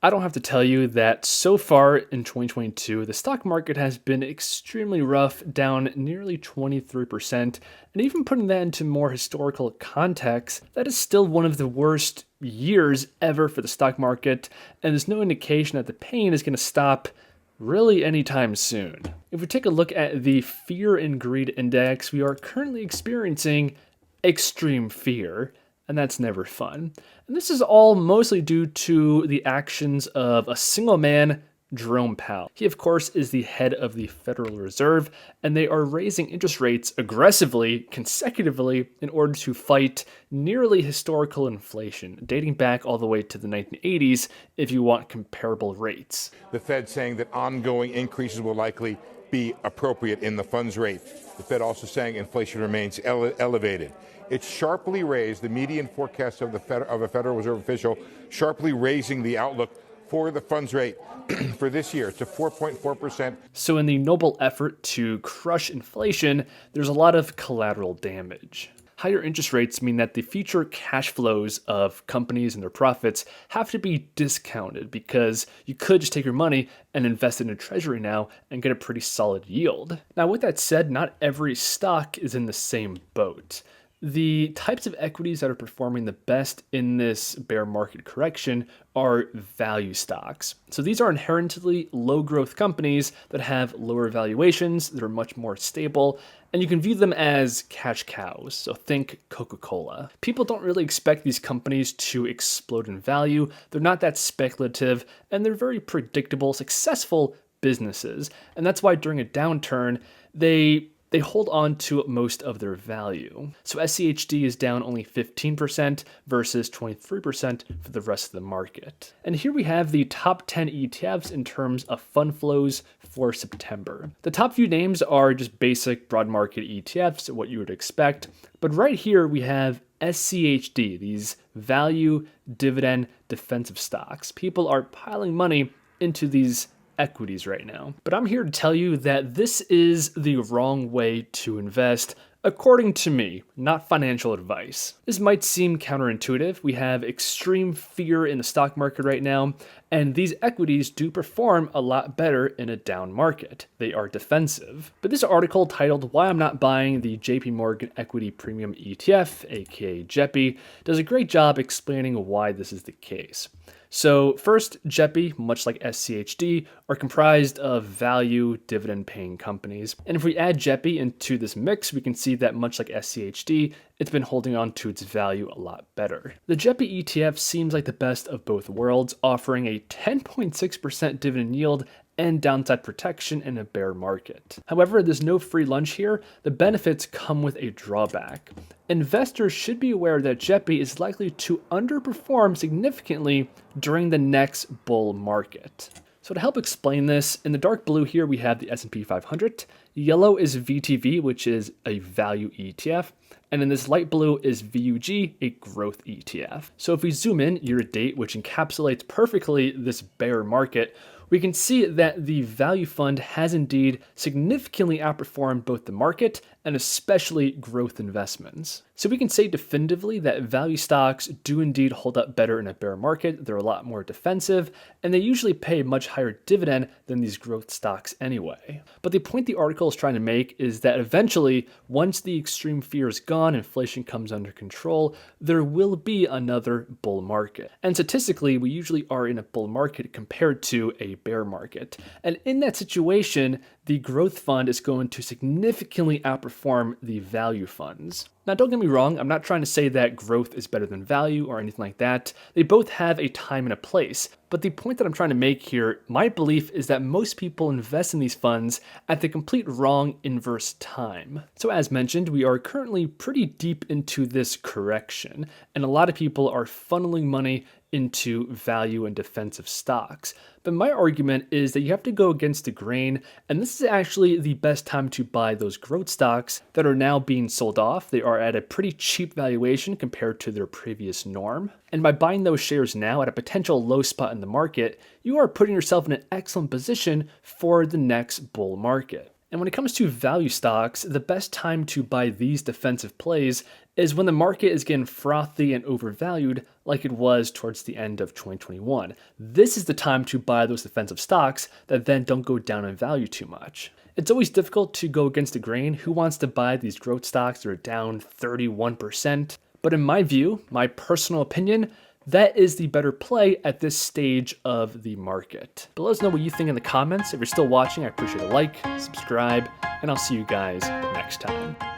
I don't have to tell you that so far in 2022, the stock market has been extremely rough, down nearly 23%. And even putting that into more historical context, that is still one of the worst years ever for the stock market. And there's no indication that the pain is going to stop really anytime soon. If we take a look at the Fear and Greed Index, we are currently experiencing extreme fear, and that's never fun. And this is all mostly due to the actions of a single man, Jerome Powell. He, of course, is the head of the Federal Reserve, and they are raising interest rates aggressively, consecutively, in order to fight nearly historical inflation, dating back all the way to the 1980s if you want comparable rates. The Fed saying that ongoing increases will likely be appropriate in the funds rate. The Fed also saying inflation remains elevated. It sharply raised the median forecast of a Federal Reserve official, sharply raising the outlook for the funds rate for this year to 4.4%. So in the noble effort to crush inflation, there's a lot of collateral damage. Higher interest rates mean that the future cash flows of companies and their profits have to be discounted, because you could just take your money and invest in a treasury now and get a pretty solid yield. Now, with that said, not every stock is in the same boat. The types of equities that are performing the best in this bear market correction are value stocks. So these are inherently low growth companies that have lower valuations, that are much more stable, and you can view them as cash cows. So think Coca-Cola. People don't really expect these companies to explode in value. They're not that speculative, and they're very predictable, successful businesses. And that's why during a downturn, they hold on to most of their value. So SCHD is down only 15% versus 23% for the rest of the market. And here we have the top 10 ETFs in terms of fund flows for September. The top few names are just basic broad market ETFs, what you would expect. But right here we have SCHD, these value, dividend, defensive stocks. People are piling money into these equities right now. But I'm here to tell you that this is the wrong way to invest, according to me, not financial advice. This might seem counterintuitive. We have extreme fear in the stock market right now, and these equities do perform a lot better in a down market. They are defensive. But this article titled "Why I'm Not Buying the JP Morgan Equity Premium ETF," aka JEPI, does a great job explaining why this is the case. So first, JEPI, much like SCHD, are comprised of value, dividend-paying companies. And if we add JEPI into this mix, we can see that much like SCHD, it's been holding on to its value a lot better. The JEPI ETF seems like the best of both worlds, offering a 10.6% dividend yield and downside protection in a bear market. However, there's no free lunch here. The benefits come with a drawback. Investors should be aware that JEPI is likely to underperform significantly during the next bull market. So to help explain this, in the dark blue here we have the S&P 500, yellow is VTV, which is a value ETF, and in this light blue is VUG, a growth ETF. So if we zoom in year to date, which encapsulates perfectly this bear market, we can see that the value fund has indeed significantly outperformed both the market and especially growth investments. So we can say definitively that value stocks do indeed hold up better in a bear market. They're a lot more defensive, and they usually pay a much higher dividend than these growth stocks anyway. But the point the article is trying to make is that eventually, once the extreme fear is gone, inflation comes under control, there will be another bull market. And statistically, we usually are in a bull market compared to a bear market. And in that situation, the growth fund is going to significantly outperform the value funds. Now, don't get me wrong, I'm not trying to say that growth is better than value or anything like that. They both have a time and a place. But the point that I'm trying to make here, my belief is that most people invest in these funds at the complete wrong inverse time. So as mentioned, we are currently pretty deep into this correction, and a lot of people are funneling money into value and defensive stocks. But my argument is that you have to go against the grain, and this is actually the best time to buy those growth stocks that are now being sold off. They are at a pretty cheap valuation compared to their previous norm. And by buying those shares now at a potential low spot in the market, you are putting yourself in an excellent position for the next bull market. And when it comes to value stocks, the best time to buy these defensive plays is when the market is getting frothy and overvalued like it was towards the end of 2021. This is the time to buy those defensive stocks that then don't go down in value too much. It's always difficult to go against the grain. Who wants to buy these growth stocks that are down 31%? But in my view, my personal opinion, that is the better play at this stage of the market. But let us know what you think in the comments. If you're still watching, I appreciate a like, subscribe, and I'll see you guys next time.